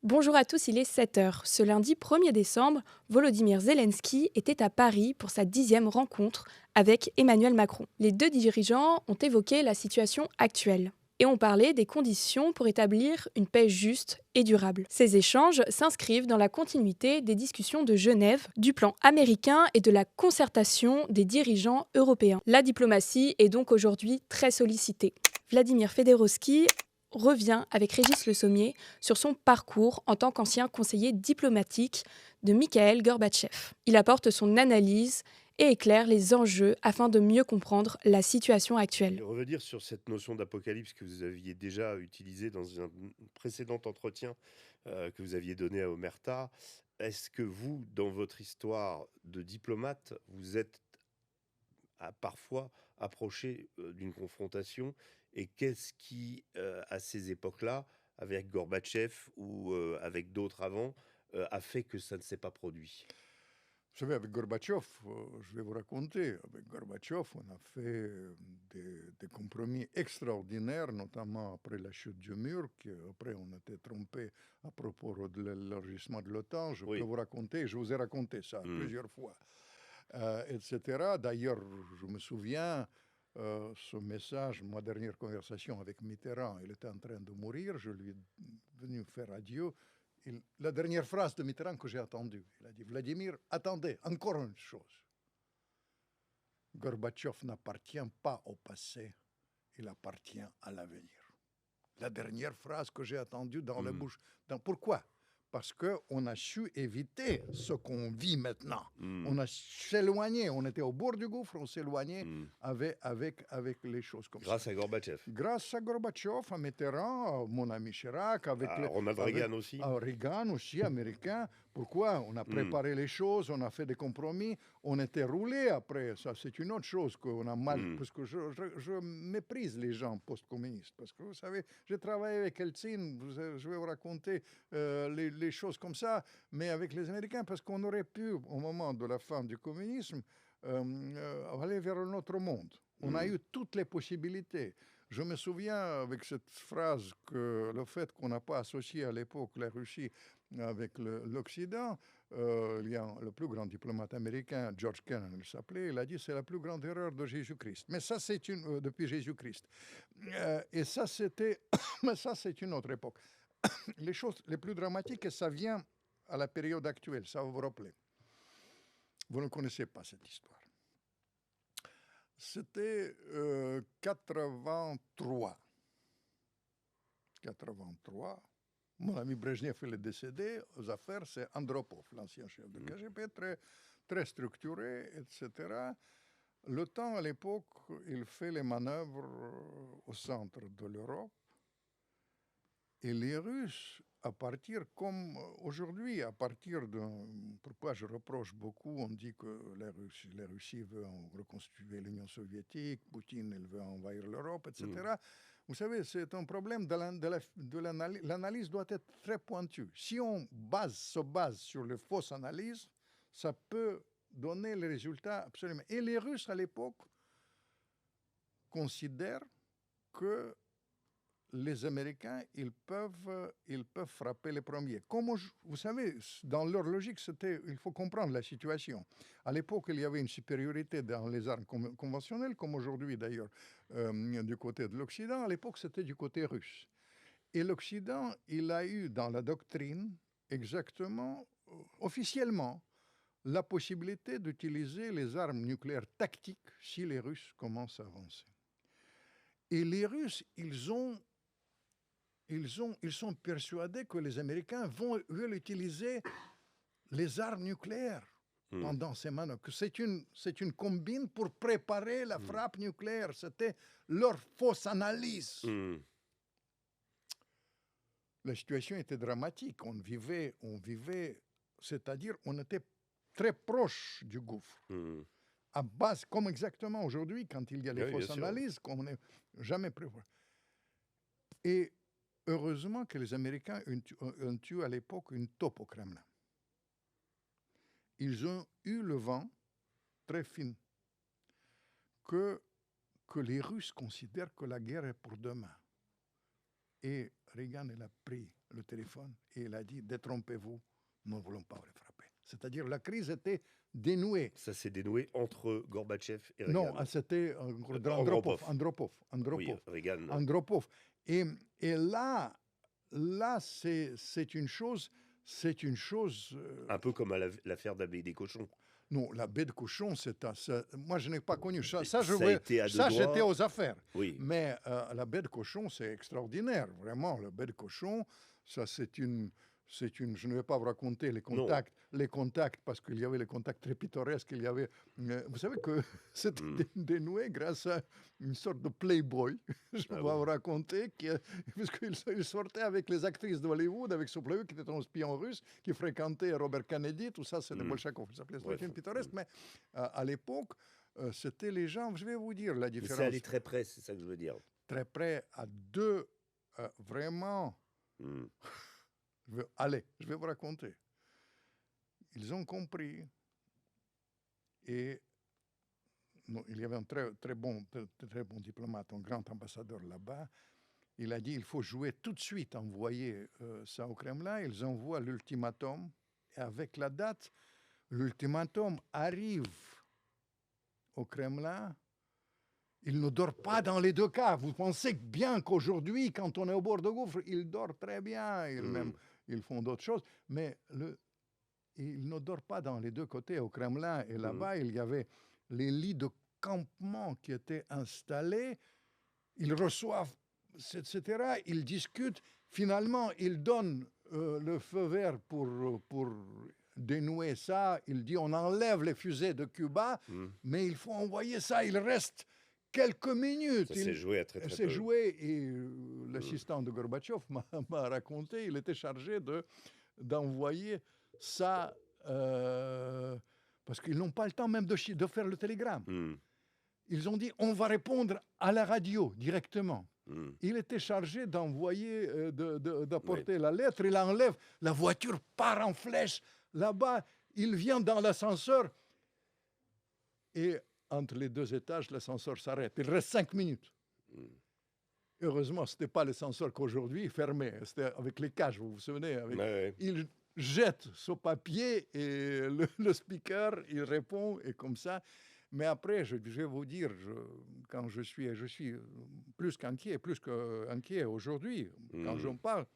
Bonjour à tous, il est 7 heures. Ce lundi 1er décembre, Volodymyr Zelensky était à Paris pour sa 10e rencontre avec Emmanuel Macron. Les deux dirigeants ont évoqué la situation actuelle et ont parlé des conditions pour établir une paix juste et durable. Ces échanges s'inscrivent dans la continuité des discussions de Genève, du plan américain et de la concertation des dirigeants européens. La diplomatie est donc aujourd'hui très sollicitée. Vladimir Fedorovski revient avec Régis Le Sommier sur son parcours en tant qu'ancien conseiller diplomatique de Mikhail Gorbatchev. Il apporte son analyse et éclaire les enjeux afin de mieux comprendre la situation actuelle. Et revenir sur cette notion d'apocalypse que vous aviez déjà utilisée dans un précédent entretien que vous aviez donné à Omerta, est-ce que vous, dans votre histoire de diplomate, vous êtes parfois approché d'une confrontation et qu'est-ce qui, à ces époques-là, avec Gorbatchev ou avec d'autres avant, a fait que ça ne s'est pas produit? Vous savez, avec Gorbatchev, je vais vous raconter, avec Gorbatchev, on a fait des compromis extraordinaires, notamment après la chute du mur, après on était trompé à propos de l'élargissement de l'OTAN. Je peux Oui. vous raconter, je vous ai raconté ça Hmm. plusieurs fois, etc. D'ailleurs, je me souviens, ce message, ma dernière conversation avec Mitterrand, il était en train de mourir, je lui ai venu faire adieu. La dernière phrase de Mitterrand que j'ai entendue, il a dit: Vladimir, attendez, encore une chose. Gorbatchev n'appartient pas au passé, il appartient à l'avenir. La dernière phrase que j'ai entendue dans la Hmm. bouche. Pourquoi? Parce qu'on a su éviter ce qu'on vit maintenant. Hmm. On a s'éloigné, on était au bord du gouffre, on s'éloignait Hmm. avec les choses comme ça. Grâce à Gorbatchev. Grâce à Gorbatchev, à Mitterrand, mon ami Chirac, Ronald avec Reagan aussi. Reagan aussi, américain. Pourquoi? On a Hmm. préparé les choses, on a fait des compromis, on était roulé après. Ça, c'est une autre chose qu'on a mal. Hmm. Parce que je méprise les gens post-communistes. Parce que vous savez, j'ai travaillé avec Eltsine, je vais vous raconter les choses comme ça, mais avec les Américains, parce qu'on aurait pu, au moment de la fin du communisme, aller vers un autre monde. On a Hmm. eu toutes les possibilités. Je me souviens avec cette phrase que le fait qu'on n'a pas associé à l'époque la Russie avec l'Occident, il y a le plus grand diplomate américain, George Kennan, il s'appelait, il a dit c'est la plus grande erreur de Jésus-Christ. Mais ça, c'est depuis Jésus-Christ. Et ça, c'était, mais ça, c'est une autre époque. Les choses les plus dramatiques, et ça vient à la période actuelle, ça va vous rappeler. Vous ne connaissez pas cette histoire. C'était 83. 83. Mon ami Brezhnev, il est décédé aux affaires, c'est Andropov, l'ancien chef de Hmm. KGB, très, très structuré, etc. Le temps, à l'époque, il fait les manœuvres au centre de l'Europe. Et les Russes, à partir, comme aujourd'hui, à partir de... Pourquoi je reproche beaucoup, on dit que la Russie veut reconstituer l'Union soviétique, Poutine, il veut envahir l'Europe, Hmm. etc. Vous savez, c'est un problème de l'analyse. L'analyse doit être très pointue. Si on se base sur les fausses analyses, ça peut donner les résultats absolument. Et les Russes, à l'époque, considèrent que les Américains, ils peuvent frapper les premiers. Vous savez, dans leur logique, il faut comprendre la situation. À l'époque, il y avait une supériorité dans les armes conventionnelles, comme aujourd'hui d'ailleurs, du côté de l'Occident. À l'époque, c'était du côté russe. Et l'Occident, il a eu dans la doctrine, exactement, officiellement, la possibilité d'utiliser les armes nucléaires tactiques si les Russes commencent à avancer. Et les Russes, ils sont persuadés que les Américains veulent utiliser les armes nucléaires Hmm. pendant ces manœuvres, que c'est une combine pour préparer la Hmm. frappe nucléaire. C'était leur fausse analyse. Hmm. La situation était dramatique. On vivait, c'est-à-dire on était très proche du gouffre. Hmm. À base, comme exactement aujourd'hui, quand il y a les Oui, bien fausses sûr. analyses, qu'on n'est jamais prévu. Et heureusement que les Américains ont eu à l'époque une taupe au Kremlin. Ils ont eu le vent très fin que les Russes considèrent que la guerre est pour demain. Et Reagan, il a pris le téléphone et il a dit « Détrompez-vous, nous ne voulons pas les frapper ». C'est-à-dire la crise était dénouée. Ça s'est dénoué entre Gorbatchev et Non, Reagan. c'était Andropov. Oui, Reagan. Andropov. Et là c'est une chose... Un peu comme à l'affaire d'Abbé des cochons. Non, la baie de cochon, moi je n'ai pas connu ça. Ça a été à deux Ça, doigts. j'étais aux affaires. Oui. Mais la baie de cochon, c'est extraordinaire, vraiment. La baie de cochon, ça c'est une. Je ne vais pas vous raconter les contacts, parce qu'il y avait les contacts très pittoresques. Il y avait, vous savez que c'était dénoué grâce à une sorte de playboy. Je vais vous raconter, puisqu'il sortait avec les actrices de Hollywood, avec son playboy qui était un espion russe, qui fréquentait Robert Kennedy, tout ça, c'est de Bolchakov. C'était un film pittoresque, mais à l'époque, c'était les gens, je vais vous dire la différence. C'est allé très près, c'est ça que je veux dire. Très près à deux, vraiment... je vais vous raconter. Ils ont compris et il y avait un très bon diplomate, un grand ambassadeur là-bas. Il a dit il faut jouer tout de suite, envoyer ça au Kremlin. Ils envoient l'ultimatum et avec la date, l'ultimatum arrive au Kremlin. Il ne dort pas dans les deux cas. Vous pensez bien qu'aujourd'hui, quand on est au bord de gouffre, il dort très bien. Ils font d'autres choses. Mais il ne dort pas dans les deux côtés. Au Kremlin et là-bas, il y avait les lits de campement qui étaient installés. Ils reçoivent, etc. Ils discutent. Finalement, ils donnent le feu vert pour dénouer ça. Il dit on enlève les fusées de Cuba, mais il faut envoyer ça. Il reste quelques minutes. Ça s'est joué à très peu. C'est joué et l'assistant de Gorbatchev m'a raconté, il était chargé d'envoyer ça parce qu'ils n'ont pas le temps même de faire le télégramme. Ils ont dit on va répondre à la radio directement. Il était chargé d'envoyer, d'apporter la lettre, il enlève, la voiture part en flèche là-bas, il vient dans l'ascenseur et entre les deux étages, l'ascenseur s'arrête. Il reste 5 minutes. Heureusement, ce n'était pas l'ascenseur qu'aujourd'hui, fermé. C'était avec les cages, vous vous souvenez. Il jette ce papier et le speaker, il répond et comme ça. Mais après, je vais vous dire, quand je suis plus qu'inquiet aujourd'hui, quand j'en parle.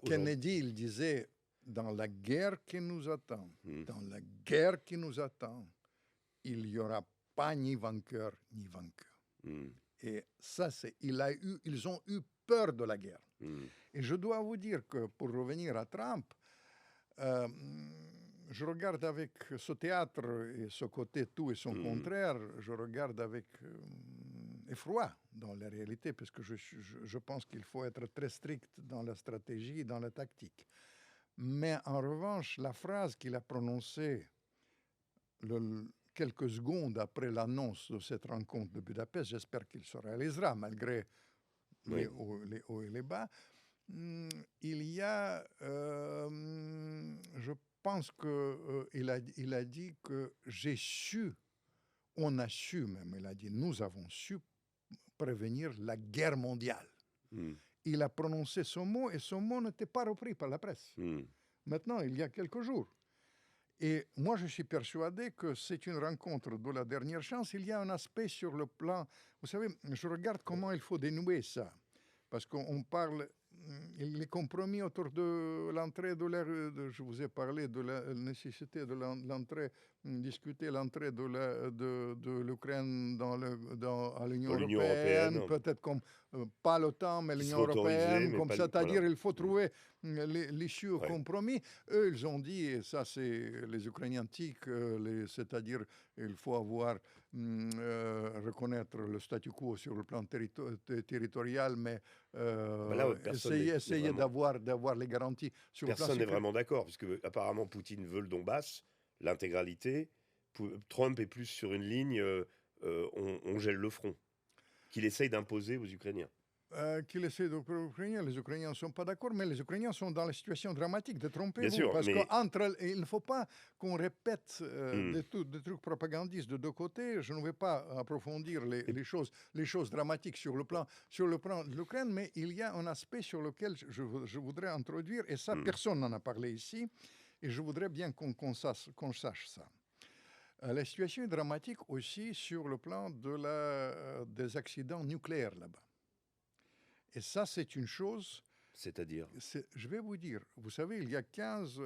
Kennedy, il disait... Dans la guerre qui nous attend, il n'y aura pas ni vainqueur ni vainqueur. Et ça, ils ont eu peur de la guerre. Et je dois vous dire que pour revenir à Trump, je regarde avec ce théâtre et ce côté tout et son contraire, je regarde avec effroi dans la réalité, parce que je pense qu'il faut être très strict dans la stratégie et dans la tactique. Mais en revanche, la phrase qu'il a prononcée quelques secondes après l'annonce de cette rencontre de Budapest, j'espère qu'il se réalisera malgré les hauts et les bas, il y a, je pense qu'il a dit que on a su même, il a dit nous avons su prévenir la guerre mondiale. Il a prononcé ce mot et ce mot n'était pas repris par la presse. Maintenant, il y a quelques jours. Et moi, je suis persuadé que c'est une rencontre de la dernière chance. Il y a un aspect sur le plan... Vous savez, je regarde comment il faut dénouer ça. Parce qu'on parle... Les compromis autour de l'entrée de l'ère... Je vous ai parlé de la nécessité de l'entrée, discuter l'entrée de l'Ukraine à l'Union européenne, peut-être comme pas l'OTAN, mais l'Union européenne, comme ça, c'est-à-dire il faut trouver l'issue au compromis. Eux, ils ont dit, et ça c'est les Ukrainiens antiques, c'est-à-dire il faut reconnaître le statu quo sur le plan territorial, mais essayer d'avoir les garanties sur le plan Personne n'est vraiment d'accord, puisque apparemment Poutine veut le Donbass, l'intégralité. Trump est plus sur une ligne on gèle le front, qu'il essaye d'imposer aux Ukrainiens. qu'il essaie de les Ukrainiens ne sont pas d'accord, mais les Ukrainiens sont dans la situation dramatique. Bien Détrompez-vous, sûr, parce mais il ne faut pas qu'on répète hmm. des trucs propagandistes de deux côtés. Je ne vais pas approfondir Et- les choses dramatiques sur le plan de l'Ukraine, mais il y a un aspect sur lequel je voudrais introduire, et ça, hmm. personne n'en a parlé ici, et je voudrais bien qu'on sache ça. La situation est dramatique aussi sur le plan des accidents nucléaires là-bas. Et ça, c'est une chose, C'est-à-dire, je vais vous dire, vous savez, il y a 15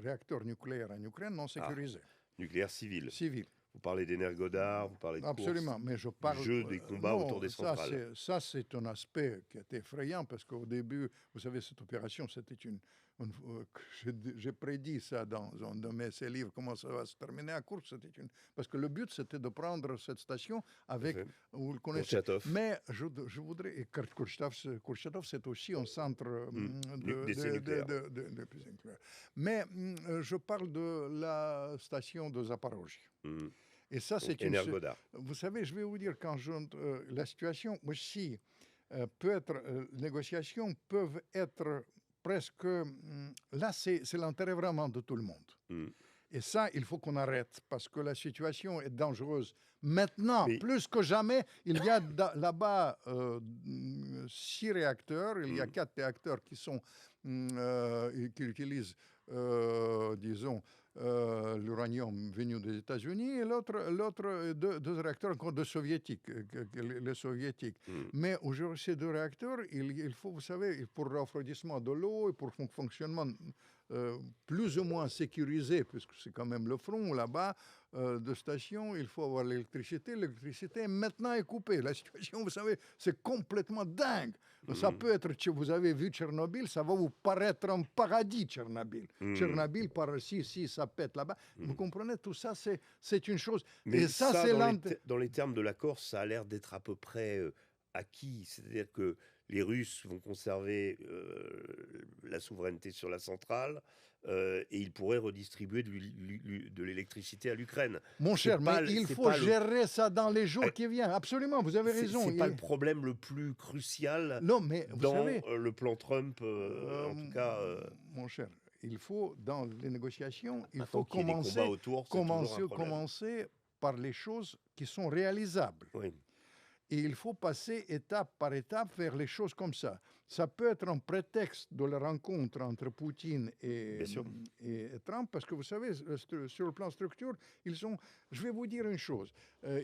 réacteurs nucléaires en Ukraine non sécurisés, nucléaire civil. civils. Vous parlez d'Energodar, vous parlez de courses, Absolument, mais je du parle... jeu des combats non, autour des centrales. ça, c'est un aspect qui est effrayant, parce qu'au début, vous savez, cette opération, c'était j'ai prédit ça dans un de mes livres, comment ça va se terminer à course. Parce que le but, c'était de prendre cette station avec... Fait. Vous le connaissez. Kurchatov. Mais je voudrais... Et Kurchatov, c'est aussi un centre d'essai nucléaire. nucléaire. Mais je parle de la station de Zaporozhye. Hmm. Et ça, Donc, c'est une... Energodar. Vous savez, je vais vous dire, la situation aussi peut être... négociations peuvent être presque... là, c'est l'intérêt vraiment de tout le monde. Hmm. Et ça, il faut qu'on arrête, parce que la situation est dangereuse. Maintenant, Mais- plus que jamais, il y a là-bas 6 réacteurs, il y a 4 réacteurs qui utilisent, disons, l'uranium venu des États-Unis, et l'autre deux réacteurs encore les soviétiques. Hmm. Mais aujourd'hui, ces 2 réacteurs, il faut, vous savez, pour le refroidissement de l'eau et pour son fonctionnement plus ou moins sécurisé, puisque c'est quand même le front là-bas de station, il faut avoir l'électricité. L'électricité maintenant est coupée. La situation, vous savez, c'est complètement dingue. Ça peut être, vous avez vu Tchernobyl, ça va vous paraître un paradis, Tchernobyl. Tchernobyl, si ça pète là-bas. Vous comprenez, tout ça, c'est une chose. Mais Et ça, ça, c'est dans les termes de l'accord, ça a l'air d'être à peu près acquis. C'est-à-dire que les Russes vont conserver la souveraineté sur la centrale et ils pourraient redistribuer de l'électricité à l'Ukraine. Mon C'est cher, pas mais le- il c'est faut pas le- gérer ça dans les jours qui viennent. Absolument, vous avez raison. C'est pas le problème le plus crucial Non, mais vous dans savez, le plan Trump, en tout cas. mon cher, il faut, dans les négociations, il Maintenant faut qu'il y ait des combats autour, c'est toujours un problème. commencer par les choses qui sont réalisables. Oui. Et il faut passer étape par étape vers les choses comme ça. Ça peut être un prétexte de la rencontre entre Poutine Bien sûr. et Trump, parce que vous savez, sur le plan structure, je vais vous dire une chose,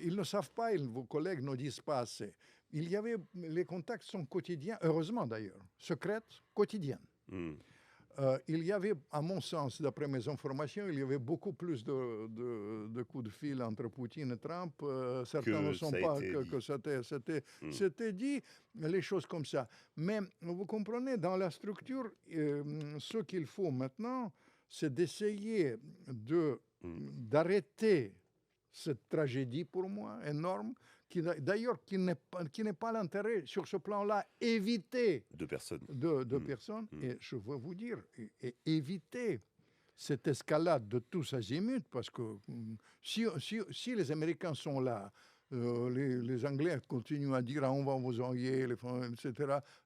ils ne savent pas, vos collègues ne disent pas assez. Les contacts sont quotidiens, heureusement d'ailleurs, secrètes, quotidiennes. Hmm. Il y avait, à mon sens, d'après mes informations, il y avait beaucoup plus de coups de fil entre Poutine et Trump. Certains ne sont ça a pas été dit. que c'était dit, les choses comme ça. Mais vous comprenez, dans la structure, ce qu'il faut maintenant, c'est d'essayer d'arrêter cette tragédie, pour moi, énorme, d'ailleurs, qui n'est pas l'intérêt, sur ce plan-là, éviter Deux personnes. de personnes. Et je veux vous dire, et éviter cette escalade de tous azimuts, parce que si les Américains sont là, les Anglais continuent à dire on va vous envoyer,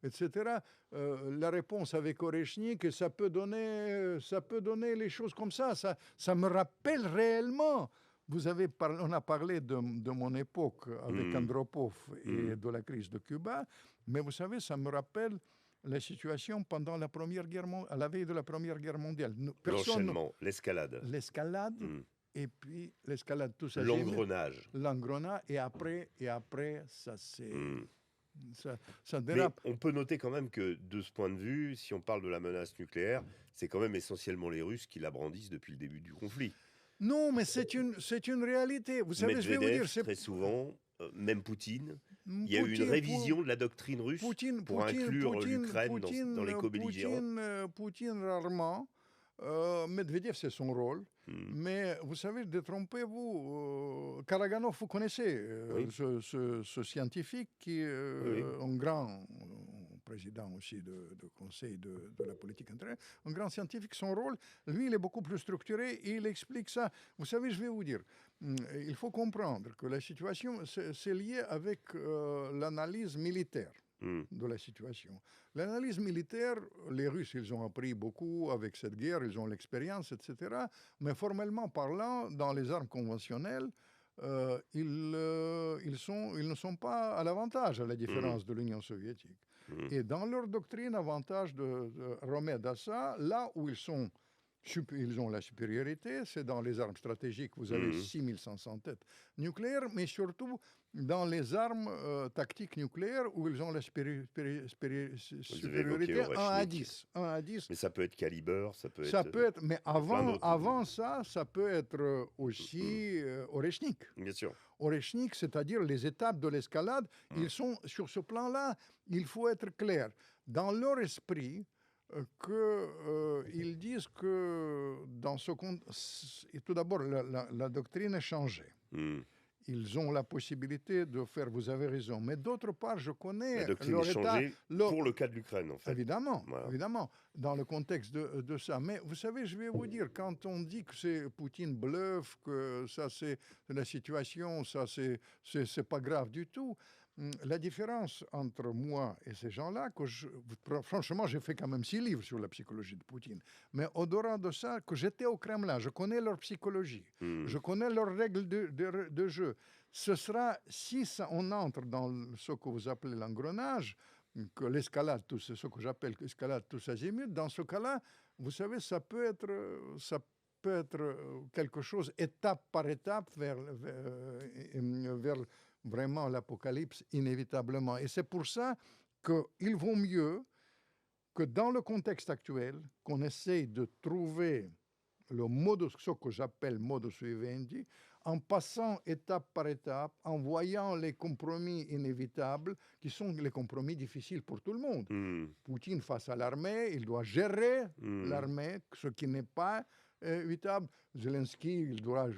etc. La réponse avec Oreshnik, ça peut donner les choses comme ça. Ça me rappelle réellement. On a parlé de mon époque avec Andropov et de la crise de Cuba, mais vous savez, ça me rappelle la situation pendant la à la veille de la Première Guerre mondiale. L'enchaînement, l'escalade. L'escalade, et puis l'escalade, tout ça. L'engrenage. L'engrenage, et après, ça c'est... Ça Mais dérape. on peut noter quand même que, de ce point de vue, si on parle de la menace nucléaire, c'est quand même essentiellement les Russes qui la brandissent depuis le début du conflit. Non, mais c'est une réalité. Vous savez, Medvedev, je vais vous dire... très souvent, même Poutine. Il y a eu une révision de la doctrine russe pour inclure l'Ukraine dans les co-belligérants. Poutine rarement. Medvedev, c'est son rôle. Mais vous savez, détrompez-vous. Karaganov, vous connaissez Oui. ce scientifique qui est un grand président aussi de conseil de la politique intérieure, un grand scientifique, son rôle, lui, il est beaucoup plus structuré et il explique ça. Vous savez, je vais vous dire, il faut comprendre que la situation, c'est lié avec l'analyse militaire de la situation. L'analyse militaire, les Russes, ils ont appris beaucoup avec cette guerre, ils ont l'expérience, etc. Mais formellement parlant, dans les armes conventionnelles, ils ne sont pas à l'avantage, à la différence de l'Union soviétique. Et dans leur doctrine, avantage de remettre à ça, là où ils ont la supériorité, c'est dans les armes stratégiques. Vous avez 6500 têtes nucléaires, mais surtout dans les armes tactiques nucléaires où ils ont la supériorité 1 à 10. 1 à 10. Mais ça peut être calibre, ça peut être... Mais avant ça, ça peut être aussi Oreshnik. Bien sûr. Oreshnik, c'est-à-dire les étapes de l'escalade, ils sont sur ce plan-là, il faut être clair. Dans leur esprit, qu'ils disent que dans ce contexte, tout d'abord, la doctrine est changée. Ils ont la possibilité de faire, vous avez raison, mais d'autre part, je connais la doctrine est changée pour le cas de l'Ukraine, en fait. Évidemment, évidemment, dans le contexte de ça. Mais vous savez, je vais vous dire, quand on dit que c'est Poutine bluffe, que ça c'est la situation, ça c'est pas grave du tout. La différence entre moi et ces gens-là, franchement, j'ai fait quand même 6 livres sur la psychologie de Poutine. Mais au-delà de ça, que j'étais au Kremlin, je connais leur psychologie, je connais leurs règles de jeu. Ce sera, si on entre dans ce que vous appelez l'engrenage, que l'escalade, ce que j'appelle l'escalade tous azimuts, dans ce cas-là, vous savez, ça peut être quelque chose étape par étape vers vraiment l'apocalypse inévitablement. Et c'est pour ça qu'il vaut mieux que dans le contexte actuel, qu'on essaye de trouver ce que j'appelle modus vivendi, en passant étape par étape, en voyant les compromis inévitables, qui sont les compromis difficiles pour tout le monde. Poutine face à l'armée, il doit gérer l'armée, ce qui n'est pas évitable. Zelensky, il doit,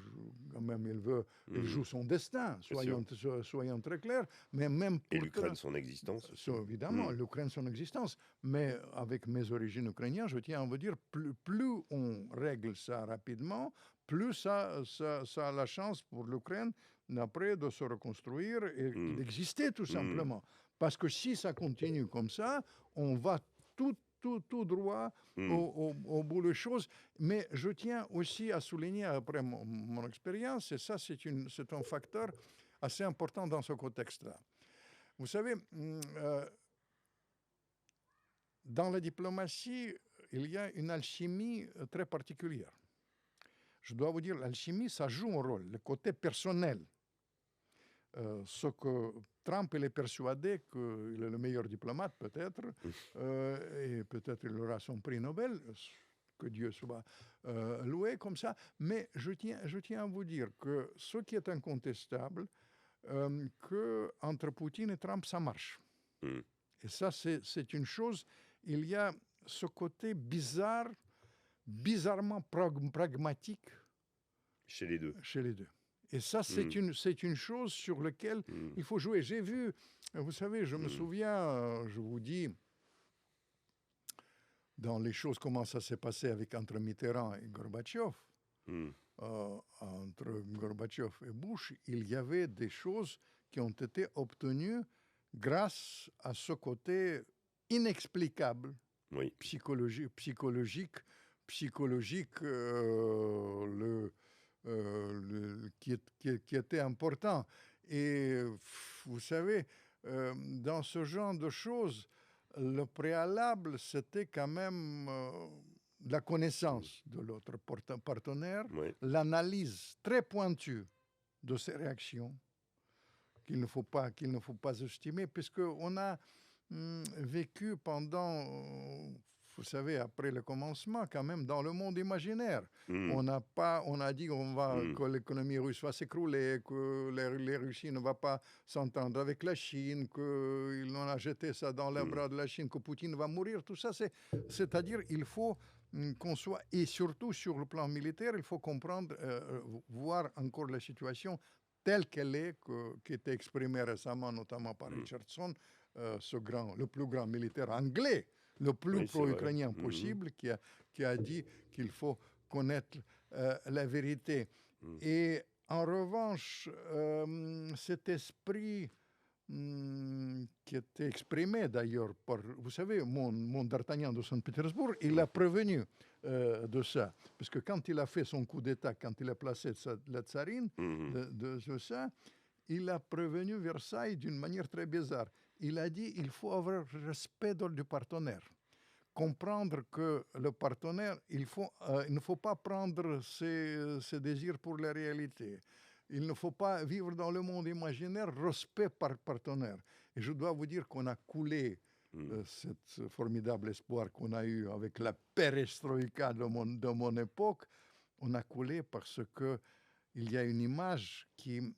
quand même, il joue son destin, soyons très clairs. Mais même pour et l'Ukraine, son existence. Évidemment, l'Ukraine, son existence. Mais avec mes origines ukrainiennes, je tiens à vous dire, plus on règle ça rapidement, plus ça a la chance pour l'Ukraine, après, de se reconstruire et d'exister tout simplement. Parce que si ça continue comme ça, on va tout droit au bout des choses. Mais je tiens aussi à souligner, après mon expérience, et ça c'est un facteur assez important dans ce contexte-là. Vous savez, dans la diplomatie, il y a une alchimie très particulière. Je dois vous dire, l'alchimie, ça joue un rôle, le côté personnel. Ce que Trump, il est persuadé qu'il est le meilleur diplomate, peut-être, et peut-être il aura son prix Nobel, que Dieu soit loué comme ça. Mais je tiens à vous dire que ce qui est incontestable, qu'entre Poutine et Trump, ça marche. Et ça, c'est une chose, il y a ce côté bizarrement pragmatique chez les deux. Et ça, c'est une chose sur laquelle il faut jouer. J'ai vu, vous savez, je me souviens, je vous dis, dans les choses, comment ça s'est passé entre Mitterrand et Gorbatchev, entre Gorbatchev et Bush, il y avait des choses qui ont été obtenues grâce à ce côté inexplicable, psychologique, qui était important. Et vous savez, dans ce genre de choses, le préalable, c'était quand même la connaissance de l'autre partenaire, l'analyse très pointue de ses réactions, qu'il ne faut pas estimer, puisqu'on a vécu pendant, vous savez, après le commencement, quand même, dans le monde imaginaire. On a dit que l'économie russe va s'écrouler, que les Russies ne va pas s'entendre avec la Chine, qu'ils ont jeté ça dans les bras de la Chine, que Poutine va mourir. Tout ça, c'est-à-dire, il faut qu'on soit, et surtout sur le plan militaire, il faut comprendre, voir encore la situation telle qu'elle est, qui était exprimée récemment, notamment par Richardson, le plus grand militaire anglais, le plus Oui, c'est vrai. pro-ukrainien Mhm. possible, qui a dit qu'il faut connaître la vérité. Mhm. Et en revanche, cet esprit qui était exprimé d'ailleurs par, vous savez, mon D'Artagnan de Saint-Pétersbourg, il a prévenu de ça. Parce que quand il a fait son coup d'État, quand il a placé la tsarine, Mhm. de ça, il a prévenu Versailles d'une manière très bizarre. Il a dit il faut avoir respect du partenaire. Comprendre que le partenaire, il ne faut pas prendre ses désirs pour la réalité. Il ne faut pas vivre dans le monde imaginaire, respect par partenaire. Et je dois vous dire qu'on a coulé Mhm. cet formidable espoir qu'on a eu avec la perestroïka de mon époque. On a coulé parce qu'il y a une image qu'il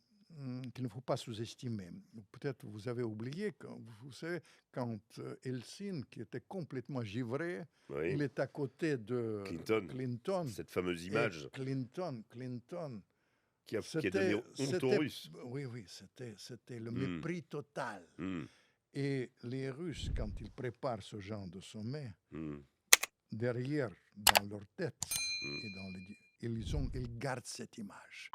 ne faut pas sous-estimer. Peut-être vous avez oublié, vous savez, quand Helsinki, qui était complètement givré, Oui. il est à côté de Clinton. Cette fameuse Et image Clinton, qui a donné honte aux Russes. oui, c'était le mépris total. Mhm. Et les Russes, quand ils préparent ce genre de sommet, Mhm. derrière, dans leur tête, Mhm. et ils gardent cette image.